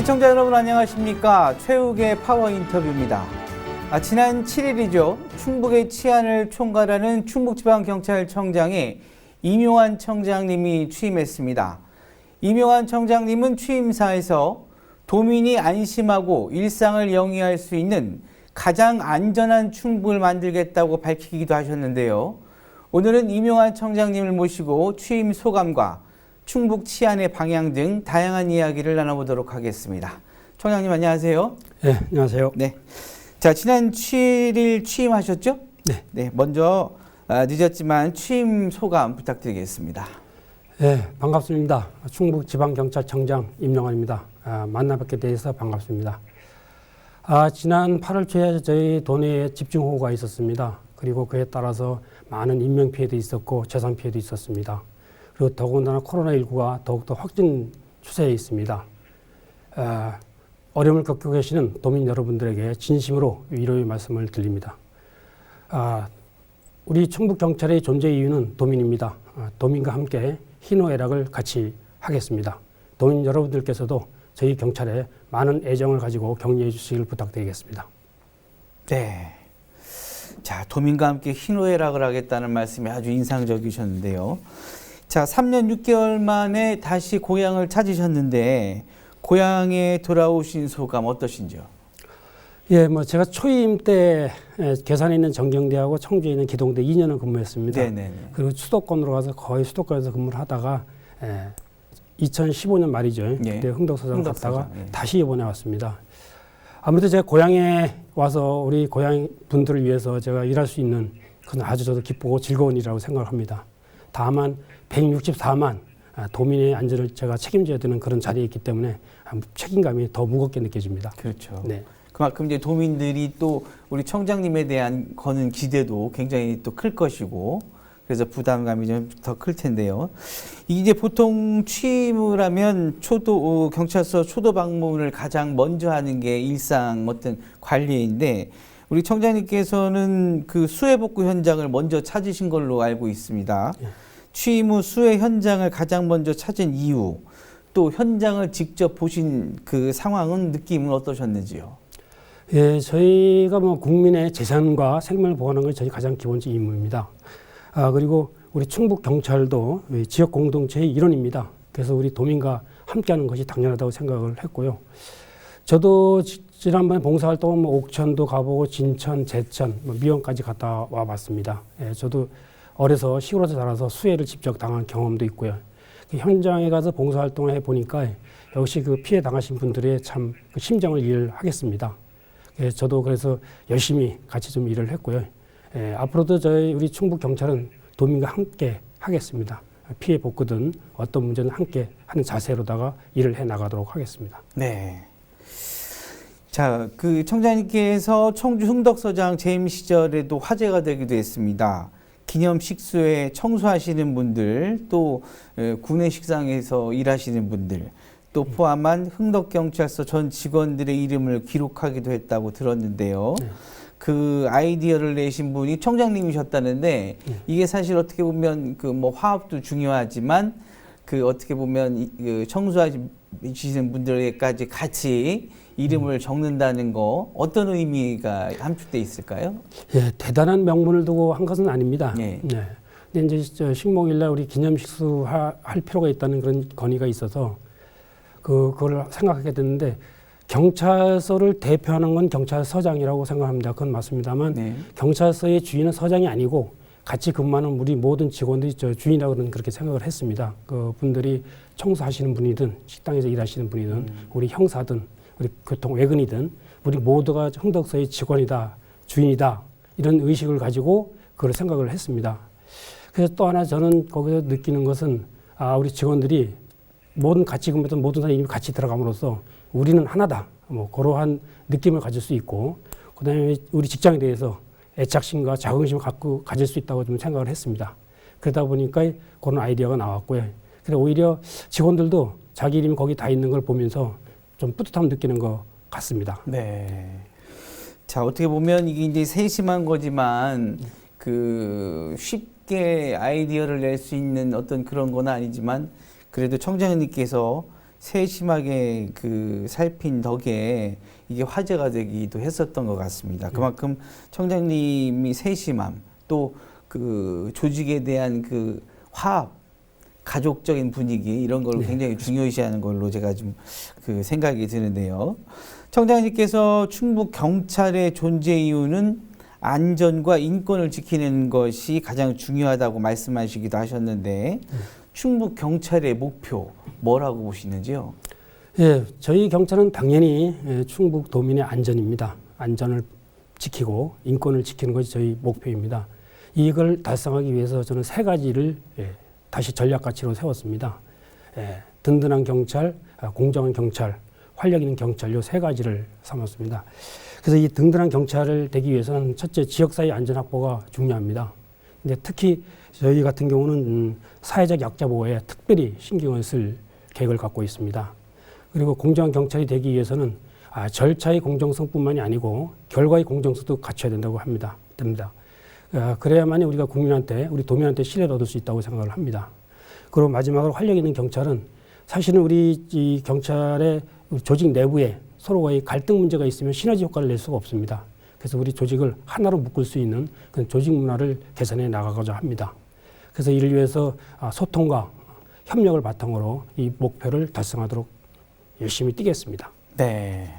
시청자 여러분 안녕하십니까. 최욱의 파워 인터뷰입니다. 지난 7일이죠. 충북의 치안을 총괄하는 충북지방경찰청장에 임용환 청장님이 취임했습니다. 임용환 청장님은 취임사에서 도민이 안심하고 일상을 영위할 수 있는 가장 안전한 충북을 만들겠다고 밝히기도 하셨는데요. 오늘은 임용환 청장님을 모시고 취임 소감과 충북 치안의 방향 등 다양한 이야기를 나눠보도록 하겠습니다. 청장님 안녕하세요. 네, 안녕하세요. 네. 자, 지난 7일 취임하셨죠? 네. 네, 먼저 늦었지만 취임 소감 부탁드리겠습니다. 네, 반갑습니다. 충북지방경찰청장 임용환입니다. 만나 뵙게 돼서 반갑습니다. 지난 8월 초에 저희 도내에 집중호우가 있었습니다. 그리고 그에 따라서 많은 인명피해도 있었고 재산피해도 있었습니다. 그리고 더군다나 코로나19가 더욱더 확진 추세에 있습니다. 어려움을 겪고 계시는 도민 여러분들에게 진심으로 위로의 말씀을 드립니다. 우리 충북경찰의 존재 이유는 도민입니다. 도민과 함께 희노애락을 같이 하겠습니다. 도민 여러분들께서도 저희 경찰에 많은 애정을 가지고 격려해 주시길 부탁드리겠습니다. 네. 자, 도민과 함께 희노애락을 하겠다는 말씀이 아주 인상적이셨는데요. 자, 3년 6개월 만에 다시 고향을 찾으셨는데 고향에 돌아오신 소감 어떠신지요? 예, 제가 초임 때 괴산에 있는 정경대하고 청주에 있는 기동대 2년을 근무했습니다. 네네. 그리고 수도권으로 가서 거의 수도권에서 근무를 하다가 2015년 말이죠. 예. 그때 흥덕서장 갔다가 예. 다시 이번에 왔습니다. 아무래도 제가 고향에 와서 우리 고향 분들을 위해서 제가 일할 수 있는 그건 아주 저도 기쁘고 즐거운 일이라고 생각을 합니다. 다만 164만 도민의 안전을 제가 책임져야 되는 그런 자리에 있기 때문에 책임감이 더 무겁게 느껴집니다. 그렇죠. 네. 그만큼 이제 도민들이 또 우리 청장님에 대한 거는 기대도 굉장히 또 클 것이고 그래서 부담감이 좀 더 클 텐데요. 이제 보통 취임을 하면 경찰서 초도 방문을 가장 먼저 하는 게 일상 어떤 관리인데 우리 청장님께서는 그 수해 복구 현장을 먼저 찾으신 걸로 알고 있습니다. 예. 취임 후 수해 현장을 가장 먼저 찾은 이유, 또 현장을 직접 보신 그 상황은 느낌은 어떠셨는지요? 예, 저희가 국민의 재산과 생명을 보호하는 것이 저희 가장 기본적 임무입니다. 그리고 우리 충북 경찰도 지역 공동체의 일원입니다. 그래서 우리 도민과 함께하는 것이 당연하다고 생각을 했고요. 저도 지난번에 봉사활동은 옥천도 가보고 진천, 제천, 미원까지 갔다 와봤습니다. 예, 저도 어려서 시골에서 자라서 수해를 직접 당한 경험도 있고요. 그 현장에 가서 봉사활동을 해보니까 역시 그 피해 당하신 분들의 참 그 심정을 이해하겠습니다. 예, 저도 그래서 열심히 같이 좀 일을 했고요. 예, 앞으로도 우리 충북 경찰은 도민과 함께 하겠습니다. 피해 복구든 어떤 문제는 함께 하는 자세로다가 일을 해 나가도록 하겠습니다. 네. 자, 그 청장님께서 청주 흥덕서장 재임 시절에도 화제가 되기도 했습니다. 기념식수에 청소하시는 분들, 또 구내식당에서 일하시는 분들, 또 포함한 흥덕경찰서 전 직원들의 이름을 기록하기도 했다고 들었는데요. 네. 그 아이디어를 내신 분이 청장님이셨다는데 이게 사실 어떻게 보면 그 화합도 중요하지만 그 어떻게 보면 그 청소하시는 분들에게까지 같이 이름을 적는다는 거 어떤 의미가 함축돼 있을까요? 예, 대단한 명분을 두고 한 것은 아닙니다. 네. 네. 근데 이제 식목일날 우리 기념식수 할 필요가 있다는 그런 건의가 있어서 그걸 생각하게 됐는데 경찰서를 대표하는 건 경찰서장이라고 생각합니다. 그건 맞습니다만 네. 경찰서의 주인은 서장이 아니고 같이 근무하는 우리 모든 직원들이 주인이라고는 그렇게 생각을 했습니다. 그 분들이 청소하시는 분이든 식당에서 일하시는 분이든 우리 형사든 우리 교통 외근이든 우리 모두가 흥덕서의 직원이다, 주인이다 이런 의식을 가지고 그걸 생각을 했습니다. 그래서 또 하나 저는 거기서 느끼는 것은 우리 직원들이 모든 같이 근무했던 모든 사람이 같이 들어감으로써 우리는 하나다. 그러한 느낌을 가질 수 있고 그다음에 우리 직장에 대해서 애착심과 자긍심을 가질 수 있다고 좀 생각을 했습니다. 그러다 보니까 그런 아이디어가 나왔고요. 그래서 오히려 직원들도 자기 이름이 거기 다 있는 걸 보면서 좀 뿌듯함을 느끼는 것 같습니다. 네. 자, 어떻게 보면 이게 이제 세심한 거지만 그 쉽게 아이디어를 낼 수 있는 어떤 그런 건 아니지만 그래도 청장님께서 세심하게 그 살핀 덕에 이게 화제가 되기도 했었던 것 같습니다. 그만큼 청장님이 세심함 또 그 조직에 대한 그 화합, 가족적인 분위기 이런 걸 굉장히 중요시하는 걸로 제가 좀 그 생각이 드는데요. 청장님께서 충북 경찰의 존재 이유는 안전과 인권을 지키는 것이 가장 중요하다고 말씀하시기도 하셨는데 충북 경찰의 목표 뭐라고 보시는지요? 예, 저희 경찰은 당연히 충북 도민의 안전입니다. 안전을 지키고 인권을 지키는 것이 저희 목표입니다. 이걸 달성하기 위해서 저는 세 가지를 다시 전략 가치로 세웠습니다. 든든한 경찰, 공정한 경찰, 활력 있는 경찰 요 세 가지를 삼았습니다. 그래서 이 든든한 경찰을 되기 위해서는 첫째 지역사회 안전 확보가 중요합니다. 근데 특히 저희 같은 경우는 사회적 약자 보호에 특별히 신경을 쓸 계획을 갖고 있습니다. 그리고 공정한 경찰이 되기 위해서는 절차의 공정성뿐만이 아니고 결과의 공정성도 갖춰야 된다고 됩니다. 그래야만이 우리가 국민한테, 우리 도민한테 신뢰를 얻을 수 있다고 생각을 합니다. 그리고 마지막으로 활력 있는 경찰은 사실은 우리 이 경찰의 우리 조직 내부에 서로의 갈등 문제가 있으면 시너지 효과를 낼 수가 없습니다. 그래서 우리 조직을 하나로 묶을 수 있는 그런 조직 문화를 개선해 나가고자 합니다. 그래서 이를 위해서 소통과 협력을 바탕으로 이 목표를 달성하도록 열심히 뛰겠습니다. 네.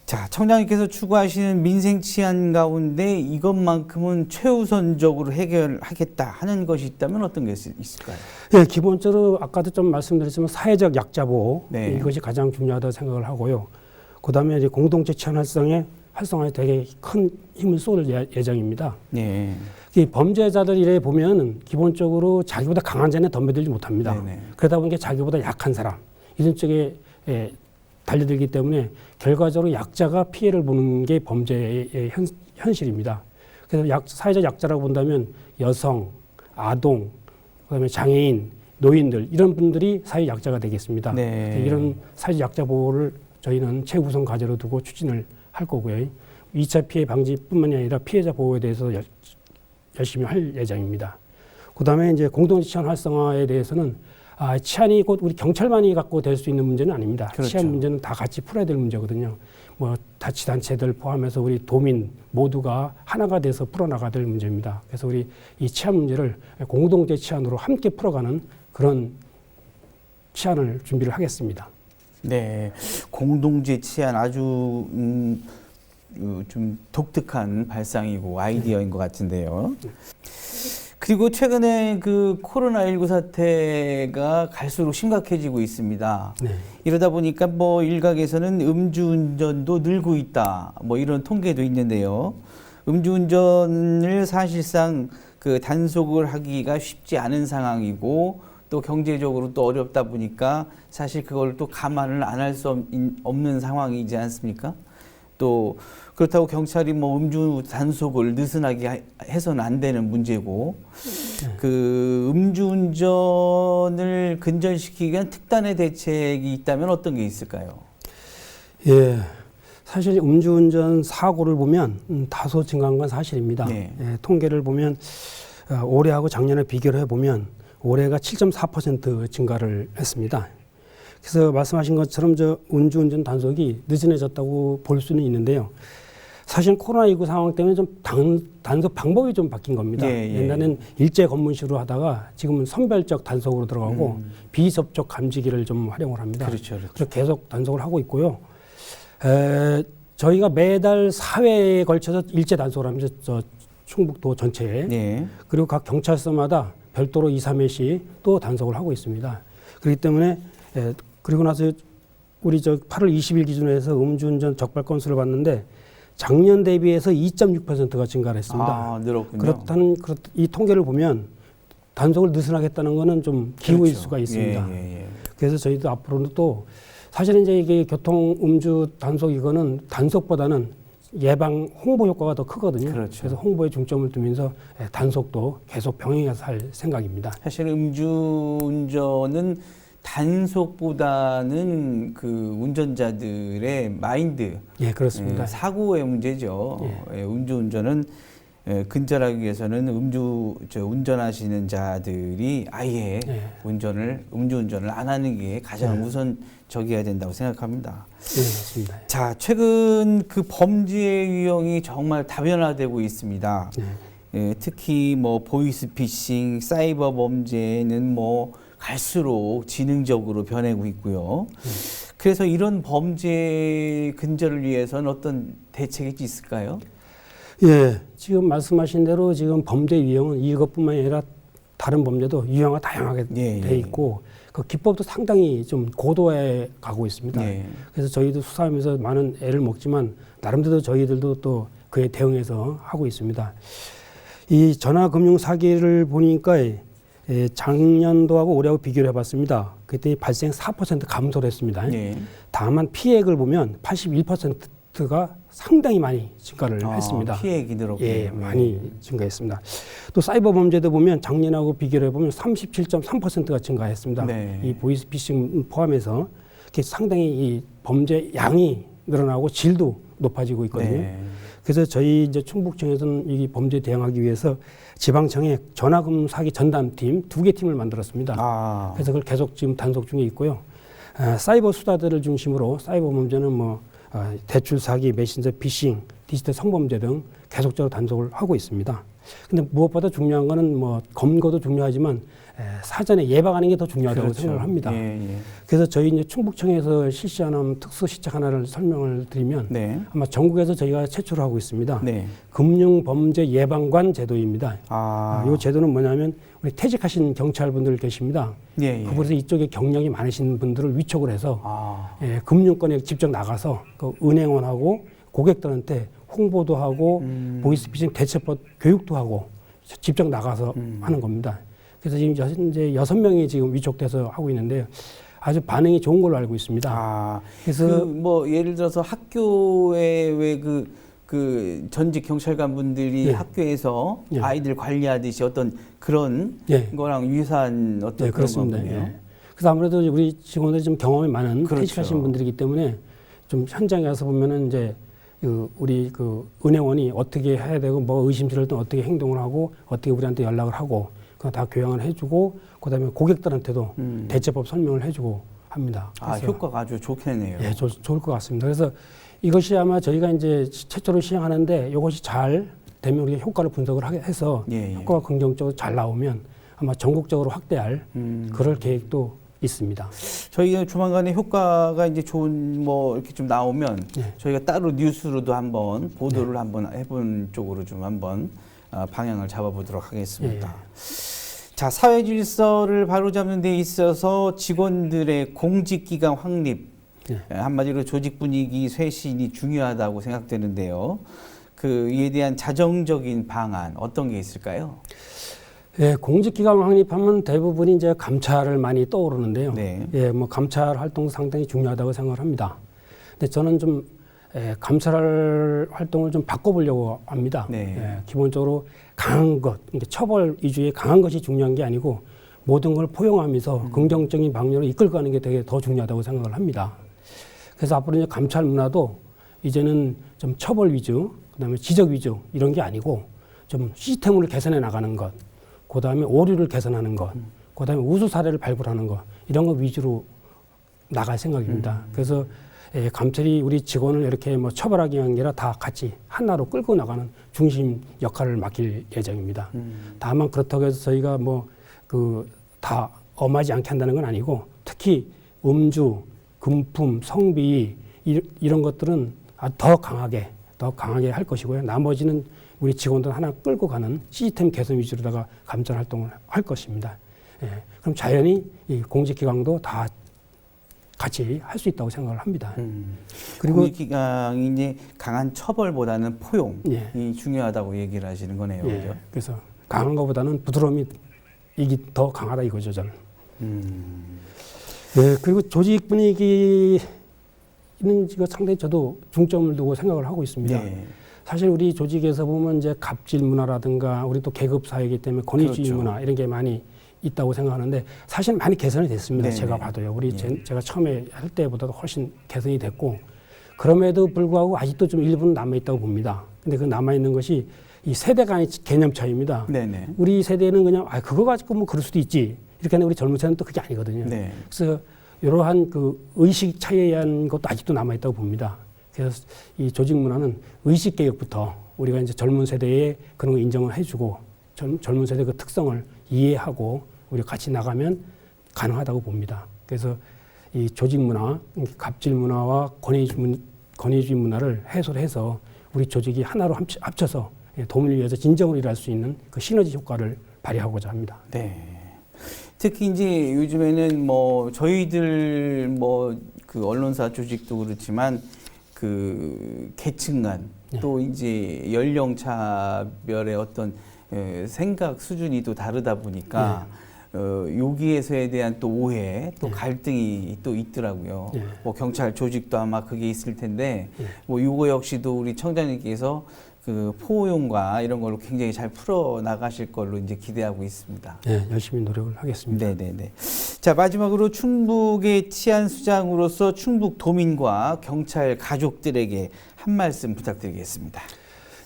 자, 청장님께서 추구하시는 민생 치안 가운데 이것만큼은 최우선적으로 해결하겠다 하는 것이 있다면 어떤 게 있을까요? 네, 기본적으로 아까도 좀 말씀드렸지만 사회적 약자 보호 이것이 가장 중요하다고 생각을 하고요. 그다음에 이제 공동체 치안 활성화에 되게 큰 힘을 쏠 예정입니다. 네. 이 범죄자들 이래 보면 기본적으로 자기보다 강한 자는 덤벼들지 못합니다. 네네. 그러다 보니까 자기보다 약한 사람 이런 쪽에 달려들기 때문에 결과적으로 약자가 피해를 보는 게 범죄의 현실입니다. 그래서 사회적 약자라고 본다면 여성, 아동, 그다음에 장애인, 노인들 이런 분들이 사회 약자가 되겠습니다. 네. 이런 사회 약자 보호를 저희는 최우선 과제로 두고 추진을 할 거고요. 2차 피해 방지뿐만이 아니라 피해자 보호에 대해서 열심히 할 예정입니다. 그다음에 이제 공동체 치안 활성화에 대해서는 치안이 곧 우리 경찰만이 갖고 될 수 있는 문제는 아닙니다. 그렇죠. 치안 문제는 다 같이 풀어야 될 문제거든요. 뭐 자치단체들 포함해서 우리 도민 모두가 하나가 돼서 풀어나가야 될 문제입니다. 그래서 우리 이 치안 문제를 공동체 치안으로 함께 풀어가는 그런 치안을 준비를 하겠습니다. 네, 공동체 치안 아주 좀 독특한 발상이고 아이디어인 것 같은데요. 그리고 최근에 그 코로나19 사태가 갈수록 심각해지고 있습니다. 네. 이러다 보니까 뭐 일각에서는 음주운전도 늘고 있다. 뭐 이런 통계도 있는데요. 음주운전을 사실상 그 단속을 하기가 쉽지 않은 상황이고 또 경제적으로 또 어렵다 보니까 사실 그걸 또 감안을 안 할 수 없는 상황이지 않습니까? 또 그렇다고 경찰이 뭐 음주 단속을 느슨하게 해서는 안 되는 문제고 그 음주운전을 근절시키기 위한 특단의 대책이 있다면 어떤 게 있을까요? 예, 사실 음주운전 사고를 보면 다소 증가한 건 사실입니다. 네. 예, 통계를 보면 올해하고 작년에 비교를 해보면 올해가 7.4% 증가를 했습니다. 그래서 말씀하신 것처럼 음주운전 단속이 느슨해졌다고 볼 수는 있는데요. 사실 코로나19 상황 때문에 좀 단속 방법이 좀 바뀐 겁니다. 옛날에는 일제 검문식으로 하다가 지금은 선별적 단속으로 들어가고 비접촉 감지기를 좀 활용을 합니다. 그렇죠. 그래서 계속 단속을 하고 있고요. 저희가 매달 4회에 걸쳐서 일제 단속을 합니다. 충북도 전체에. 네. 그리고 각 경찰서마다 별도로 2, 3회씩 또 단속을 하고 있습니다. 그렇기 때문에 그리고 나서 우리 8월 20일 기준으로 해서 음주운전 적발 건수를 봤는데 작년 대비해서 2.6%가 증가를 했습니다. 늘었군요. 이 통계를 보면 단속을 느슨하겠다는 것은 좀 기우일 그렇죠. 수가 있습니다. 그래서 저희도 앞으로는 또 사실은 이제 이게 교통 음주 단속 이거는 단속보다는 예방 홍보 효과가 더 크거든요. 그렇죠. 그래서 홍보에 중점을 두면서 단속도 계속 병행해서 할 생각입니다. 사실 음주운전은 단속보다는 그 운전자들의 마인드, 예, 그렇습니다. 사고의 문제죠. 음주운전은 근절하기 위해서는 운전하시는 자들이 아예 네. 음주운전을 안 하는 게 가장 우선적이어야 된다고 생각합니다. 네, 맞습니다. 자, 최근 그 범죄 유형이 정말 다변화되고 있습니다. 네. 특히 뭐 보이스피싱, 사이버 범죄는 뭐 갈수록 지능적으로 변하고 있고요. 그래서 이런 범죄 근절을 위해서는 어떤 대책이 있을까요? 예, 지금 말씀하신 대로 지금 범죄 유형은 이것뿐만 아니라 다른 범죄도 유형화 다양하게 돼 있고 그 기법도 상당히 좀 고도화해 가고 있습니다. 예. 그래서 저희도 수사하면서 많은 애를 먹지만 나름대로 저희들도 또 그에 대응해서 하고 있습니다. 이 전화금융 사기를 보니까 작년도하고 올해하고 비교를 해봤습니다. 그때 발생 4% 감소를 했습니다. 예. 다만 피해액을 보면 81%가 상당히 많이 증가를 했습니다. 피해액이 늘었군요. 예, 많이 증가했습니다. 또 사이버 범죄도 보면 작년하고 비교를 해보면 37.3%가 증가했습니다. 네. 이 보이스피싱 포함해서 이렇게 상당히 이 범죄 양이 늘어나고 질도 높아지고 있거든요. 네. 그래서 저희 이제 충북청에서는 이 범죄 대응하기 위해서 지방청에 전화금 사기 전담팀 2개 팀을 만들었습니다. 그래서 그걸 계속 지금 단속 중에 있고요. 사이버 수사들을 중심으로 사이버 범죄는 뭐 대출 사기, 메신저 피싱, 디지털 성범죄 등 계속적으로 단속을 하고 있습니다. 근데 무엇보다 중요한 거는 뭐 검거도 중요하지만 사전에 예방하는 게 더 중요하다고 그렇죠. 생각을 합니다. 예. 그래서 저희 이제 충북청에서 실시하는 특수 시책 하나를 설명을 드리면 아마 전국에서 저희가 최초로 하고 있습니다. 금융범죄 예방관 제도입니다. 이 제도는 뭐냐면 우리 퇴직하신 경찰분들 계십니다. 그분에서 이쪽에 경력이 많으신 분들을 위촉을 해서 금융권에 직접 나가서 그 은행원하고 고객들한테 홍보도 하고 보이스피싱 대처법 교육도 하고 직접 나가서 하는 겁니다. 그래서 지금 현재 6명이 지금 위촉돼서 하고 있는데요. 아주 반응이 좋은 걸로 알고 있습니다. 그래서 뭐 예를 들어서 학교에 왜 그 전직 경찰관 분들이 학교에서 아이들 관리하듯이 어떤 그런 거랑 유사한 어떤 그런 거군요. 그래서 아무래도 우리 직원들이 좀 경험이 많은 퇴직하신 분들이기 때문에 좀 현장에 가서 보면은 이제 우리 그 은행원이 어떻게 해야 되고 뭐 의심스러울 때 어떻게 행동을 하고 어떻게 우리한테 연락을 하고 그거 다 교양을 해주고 그다음에 고객들한테도 대처법 설명을 해주고 합니다. 효과가 아주 좋겠네요. 예, 좋을 것 같습니다. 그래서 이것이 아마 저희가 이제 최초로 시행하는데 이것이 잘 되면 우리가 효과를 분석을 해서 효과가 긍정적으로 잘 나오면 아마 전국적으로 확대할 그럴 계획도 있습니다. 저희가 조만간에 효과가 이제 좋은 뭐 이렇게 좀 나오면 저희가 따로 뉴스로도 한번 보도를 한번 해본 쪽으로 좀 한번 방향을 잡아보도록 하겠습니다. 자, 사회 질서를 바로잡는 데 있어서 직원들의 공직기강 확립, 한마디로 조직 분위기 쇄신이 중요하다고 생각되는데요. 이에 대한 자정적인 방안 어떤 게 있을까요? 예, 공직기강 확립하면 대부분이 이제 감찰을 많이 떠오르는데요. 예, 뭐 감찰 활동도 상당히 중요하다고 생각을 합니다. 근데 저는 좀 감찰 활동을 좀 바꿔보려고 합니다. 기본적으로 강한 것, 그러니까 처벌 위주의 강한 것이 중요한 게 아니고 모든 걸 포용하면서 긍정적인 방향으로 이끌어가는 게 되게 더 중요하다고 생각을 합니다. 그래서 앞으로 이제 감찰 문화도 이제는 좀 처벌 위주, 그다음에 지적 위주 이런 게 아니고 좀 시스템을 개선해 나가는 것, 그다음에 오류를 개선하는 것, 그다음에 우수 사례를 발굴하는 것 이런 거 위주로 나갈 생각입니다. 그래서 감찰이 우리 직원을 이렇게 뭐 처벌하기 아니라 다 같이 하나로 끌고 나가는 중심 역할을 맡길 예정입니다. 다만 그렇다고 해서 저희가 뭐 다 엄하지 않게 한다는 건 아니고 특히 음주, 금품, 성비 이런 것들은 더 강하게 할 것이고요. 나머지는 우리 직원들 하나 끌고 가는 시스템 개선 위주로다가 감찰 활동을 할 것입니다. 그럼 자연히 이 공직기강도 다 같이 할 수 있다고 생각을 합니다. 그리고 공직기강이 이제 강한 처벌보다는 포용이 중요하다고 얘기를 하시는 거네요. 그렇죠? 그래서 강한 것보다는 부드러움이 이게 더 강하다 이거죠, 저는. 그리고 조직 분위기는 이거 상당히 저도 중점을 두고 생각을 하고 있습니다. 사실 우리 조직에서 보면 이제 갑질 문화라든가 우리 또 계급 사회이기 때문에 권위주의 문화 이런 게 많이 있다고 생각하는데 사실 많이 개선이 됐습니다. 제가 봐도요. 제가 처음에 할 때보다도 훨씬 개선이 됐고 그럼에도 불구하고 아직도 좀 일부는 남아있다고 봅니다. 근데 그 남아있는 것이 이 세대 간의 개념 차이입니다. 네네. 우리 세대는 그냥 그거 가지고 뭐 그럴 수도 있지 이렇게 하는 우리 젊은 세대는 또 그게 아니거든요. 네. 그래서 이러한 그 의식 차이에 의한 것도 아직도 남아 있다고 봅니다. 그래서 이 조직 문화는 의식 개혁부터 우리가 이제 젊은 세대에 그런 거 인정을 해주고 젊은 세대 그 특성을 이해하고 우리가 같이 나가면 가능하다고 봅니다. 그래서 이 조직 문화, 갑질 문화와 권위주의 문화를 해소를 해서 우리 조직이 하나로 합쳐서 도민을 위해서 진정으로 일할 수 있는 그 시너지 효과를 발휘하고자 합니다. 네. 특히 이제 요즘에는 뭐 저희들 뭐 그 언론사 조직도 그렇지만 그 계층 간 또 이제 연령 차별의 어떤 생각 수준이 또 다르다 보니까 여기에서에 대한 또 오해, 또 갈등이 또 있더라고요. 뭐 경찰 조직도 아마 그게 있을 텐데, 뭐 이거 역시도 우리 청장님께서 그 포용과 이런 걸로 굉장히 잘 풀어 나가실 걸로 이제 기대하고 있습니다. 네, 열심히 노력을 하겠습니다. 네네네. 자, 마지막으로 충북의 치안수장으로서 충북 도민과 경찰 가족들에게 한 말씀 부탁드리겠습니다.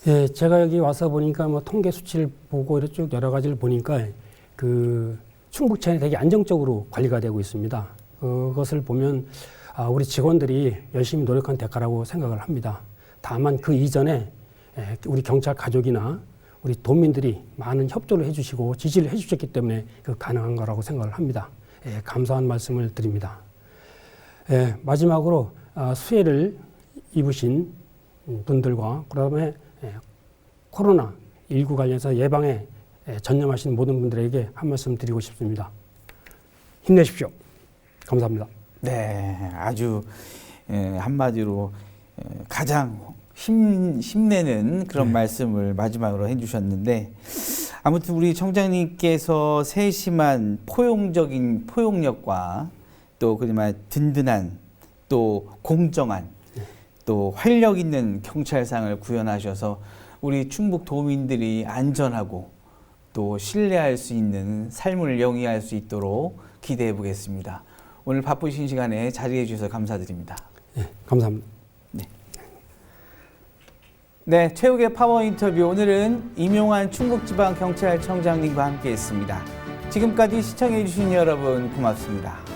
예, 제가 여기 와서 보니까 뭐 통계 수치를 보고 이렇게 쭉 여러 가지를 보니까 그 충북 치안이 되게 안정적으로 관리가 되고 있습니다. 그것을 보면 우리 직원들이 열심히 노력한 대가라고 생각을 합니다. 다만 그 이전에 우리 경찰 가족이나 우리 도민들이 많은 협조를 해주시고 지지를 해주셨기 때문에 가능한 거라고 생각을 합니다. 감사한 말씀을 드립니다. 마지막으로 수혜를 입으신 분들과 그다음에 코로나19 관련해서 예방에 전념하신 모든 분들에게 한 말씀 드리고 싶습니다. 힘내십시오. 감사합니다. 네, 아주 한마디로 가장 힘내는 그런 말씀을 마지막으로 해주셨는데, 아무튼 우리 청장님께서 세심한 포용적인 포용력과 또 그지만 든든한 또 공정한 또 활력 있는 경찰상을 구현하셔서 우리 충북 도민들이 안전하고 또 신뢰할 수 있는 삶을 영위할 수 있도록 기대해 보겠습니다. 오늘 바쁘신 시간에 자리해 주셔서 감사드립니다. 네, 감사합니다. 네, 최욱의 파워 인터뷰, 오늘은 임용환 충북지방경찰청장님과 함께했습니다. 지금까지 시청해 주신 여러분 고맙습니다.